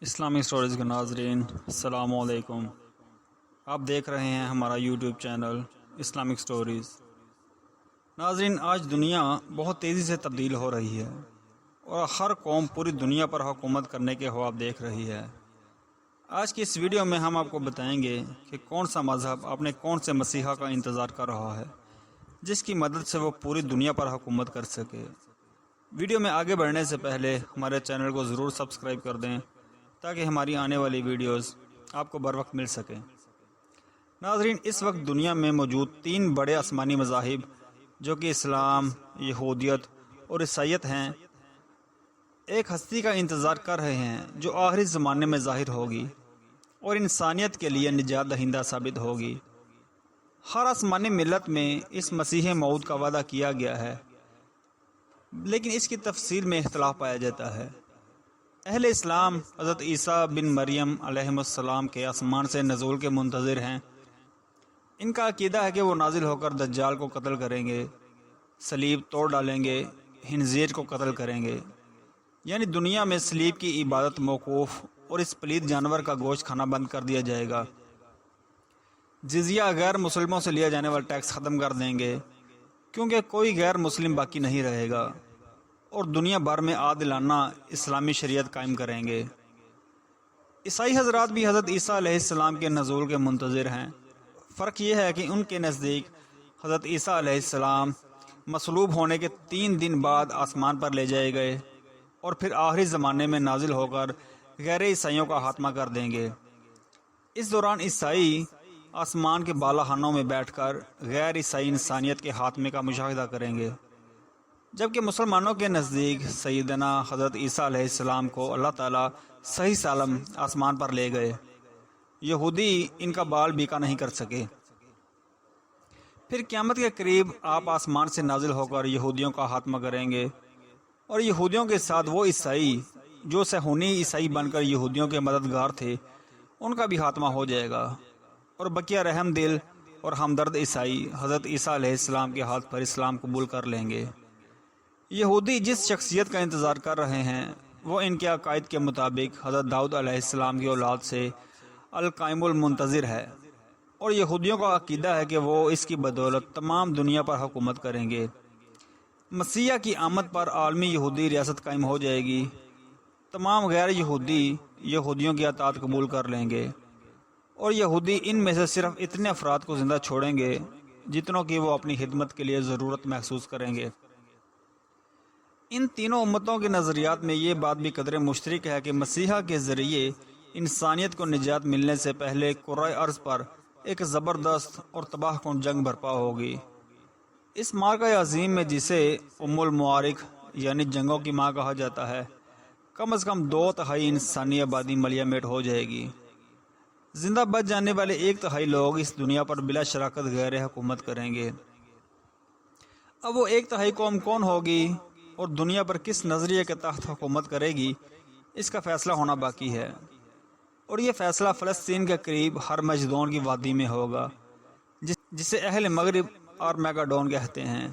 Islamic stories کے ناظرین السلام علیکم۔ آپ دیکھ رہے ہیں ہمارا یوٹیوب چینل اسلامک اسٹوریز۔ ناظرین، آج دنیا بہت تیزی سے تبدیل ہو رہی ہے اور ہر قوم پوری دنیا پر حکومت کرنے کے خواب دیکھ رہی ہے۔ آج کی اس ویڈیو میں ہم آپ کو بتائیں گے کہ کون سا مذہب اپنے کون سے مسیحا کا انتظار کر رہا ہے جس کی مدد سے وہ پوری دنیا پر حکومت کر سکے۔ ویڈیو میں آگے بڑھنے سے پہلے ہمارے چینل کو ضرور سبسکرائب کر دیں تاکہ ہماری آنے والی ویڈیوز آپ کو بر وقت مل سکیں۔ ناظرین، اس وقت دنیا میں موجود 3 بڑے آسمانی مذاہب جو کہ اسلام، یہودیت اور عیسائیت ہیں، ایک ہستی کا انتظار کر رہے ہیں جو آخری زمانے میں ظاہر ہوگی اور انسانیت کے لیے نجات دہندہ ثابت ہوگی۔ ہر آسمانی ملت میں اس مسیح موعود کا وعدہ کیا گیا ہے، لیکن اس کی تفصیل میں اختلاف پایا جاتا ہے۔ اہل اسلام حضرت عیسیٰ بن مریم علیہ السلام کے آسمان سے نزول کے منتظر ہیں۔ ان کا عقیدہ ہے کہ وہ نازل ہو کر دجال کو قتل کریں گے، صلیب توڑ ڈالیں گے، خنزیر کو قتل کریں گے، یعنی دنیا میں صلیب کی عبادت موقوف اور اس پلید جانور کا گوشت کھانا بند کر دیا جائے گا۔ جزیہ غیر مسلموں سے لیا جانے والا ٹیکس ختم کر دیں گے، کیونکہ کوئی غیر مسلم باقی نہیں رہے گا، اور دنیا بھر میں عادلانہ اسلامی شریعت قائم کریں گے۔ عیسائی حضرات بھی حضرت عیسیٰ علیہ السلام کے نزول کے منتظر ہیں۔ فرق یہ ہے کہ ان کے نزدیک حضرت عیسیٰ علیہ السلام مصلوب ہونے کے 3 دن بعد آسمان پر لے جائے گئے اور پھر آخری زمانے میں نازل ہو کر غیر عیسائیوں کا خاتمہ کر دیں گے۔ اس دوران عیسائی آسمان کے بالاخانوں میں بیٹھ کر غیر عیسائی انسانیت کے خاتمے کا مشاہدہ کریں گے، جبکہ مسلمانوں کے نزدیک سیدنا حضرت عیسیٰ علیہ السلام کو اللہ تعالیٰ صحیح سالم آسمان پر لے گئے۔ یہودی ان کا بال بیکا نہیں کر سکے۔ پھر قیامت کے قریب آپ آسمان سے نازل ہو کر یہودیوں کا خاتمہ کریں گے، اور یہودیوں کے ساتھ وہ عیسائی جو صہیونی عیسائی بن کر یہودیوں کے مددگار تھے ان کا بھی خاتمہ ہو جائے گا، اور بقیہ رحم دل اور ہمدرد عیسائی حضرت عیسیٰ علیہ السلام کے ہاتھ پر اسلام قبول کر لیں گے۔ یہودی جس شخصیت کا انتظار کر رہے ہیں وہ ان کے عقائد کے مطابق حضرت داؤد علیہ السلام کی اولاد سے القائم المنتظر ہے، اور یہودیوں کا عقیدہ ہے کہ وہ اس کی بدولت تمام دنیا پر حکومت کریں گے۔ مسیح کی آمد پر عالمی یہودی ریاست قائم ہو جائے گی۔ تمام غیر یہودی یہودیوں کی اطاعت قبول کر لیں گے، اور یہودی ان میں سے صرف اتنے افراد کو زندہ چھوڑیں گے جتنوں کی وہ اپنی خدمت کے لیے ضرورت محسوس کریں گے۔ ان تینوں امتوں کے نظریات میں یہ بات بھی قدر مشترک ہے کہ مسیحا کے ذریعے انسانیت کو نجات ملنے سے پہلے کرۂ ارض پر ایک زبردست اور تباہ کن جنگ برپا ہوگی۔ اس معرکہ عظیم میں، جسے ام المعارک یعنی جنگوں کی ماں کہا جاتا ہے، کم از کم 2/3 انسانی آبادی ملیہ میٹ ہو جائے گی۔ زندہ بچ جانے والے 1/3 لوگ اس دنیا پر بلا شراکت غیر حکومت کریں گے۔ اب وہ 1/3 قوم کون ہوگی اور دنیا پر کس نظریے کے تحت حکومت کرے گی، اس کا فیصلہ ہونا باقی ہے، اور یہ فیصلہ فلسطین کے قریب ہرمجدون کی وادی میں ہوگا، جسے اہل مغرب آرمیگڈون کہتے ہیں۔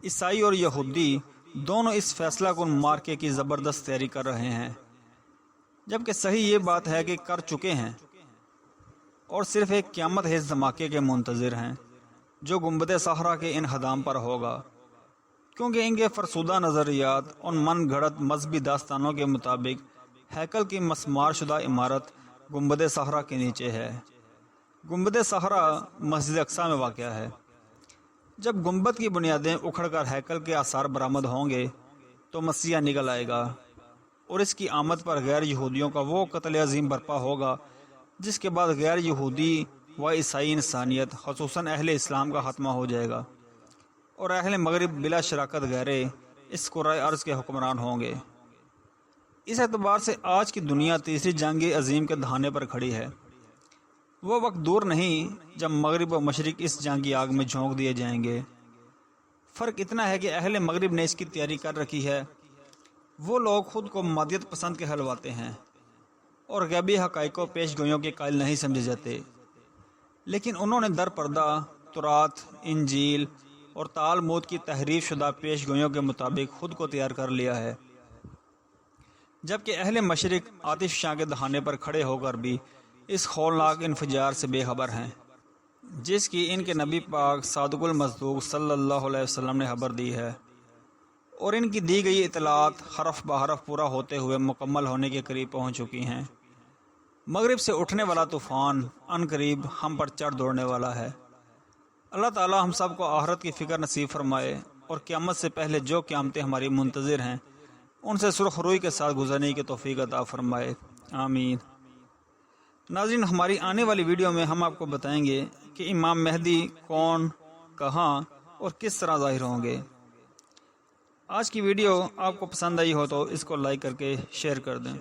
عیسائی اور یہودی دونوں اس فیصلہ کن معرکے کی زبردست تیاری کر رہے ہیں، جبکہ صحیح یہ بات ہے کہ کر چکے ہیں اور صرف ایک قیامت خیز دھماکے کے منتظر ہیں جو گنبد صخرہ کے انہدام پر ہوگا، کیونکہ ان کے فرسودہ نظریات اور من گھڑت مذہبی داستانوں کے مطابق ہیکل کی مسمار شدہ عمارت گنبد صخرہ کے نیچے ہے۔ گنبد صخرہ مسجد اقصی میں واقع ہے۔ جب گنبد کی بنیادیں اکھڑ کر ہیکل کے آثار برآمد ہوں گے تو مسیح نکل آئے گا، اور اس کی آمد پر غیر یہودیوں کا وہ قتل عظیم برپا ہوگا جس کے بعد غیر یہودی و عیسائی انسانیت خصوصاً اہل اسلام کا خاتمہ ہو جائے گا، اور اہل مغرب بلا شراکت غیرے اس کرۂ ارض کے حکمران ہوں گے۔ اس اعتبار سے آج کی دنیا تیسری جنگ عظیم کے دہانے پر کھڑی ہے۔ وہ وقت دور نہیں جب مغرب و مشرق اس جنگ کی آگ میں جھونک دیے جائیں گے۔ فرق اتنا ہے کہ اہل مغرب نے اس کی تیاری کر رکھی ہے۔ وہ لوگ خود کو مادیت پسند کہلواتے ہیں اور غیبی حقائق کو پیش گوئیوں کے قائل نہیں سمجھے جاتے، لیکن انہوں نے در پردہ تورات، انجیل اور تالمود کی تحریف شدہ پیش گوئیوں کے مطابق خود کو تیار کر لیا ہے۔ جبکہ اہل مشرق آتش فشاں کے دہانے پر کھڑے ہو کر بھی اس ہولناک انفجار سے بے خبر ہیں جس کی ان کے نبی پاک صادق المصدوق صلی اللہ علیہ وسلم نے خبر دی ہے، اور ان کی دی گئی اطلاعات حرف بحرف پورا ہوتے ہوئے مکمل ہونے کے قریب پہنچ چکی ہیں۔ مغرب سے اٹھنے والا طوفان ان قریب ہم پر چڑھ دوڑنے والا ہے۔ اللہ تعالی ہم سب کو آخرت کی فکر نصیب فرمائے اور قیامت سے پہلے جو قیامتیں ہماری منتظر ہیں ان سے سرخ روئی کے ساتھ گزرنے کی توفیق عطا فرمائے، آمین۔ ناظرین، ہماری آنے والی ویڈیو میں ہم آپ کو بتائیں گے کہ امام مہدی کون، کہاں اور کس طرح ظاہر ہوں گے۔ آج کی ویڈیو آپ کو پسند آئی ہو تو اس کو لائک کر کے شیئر کر دیں۔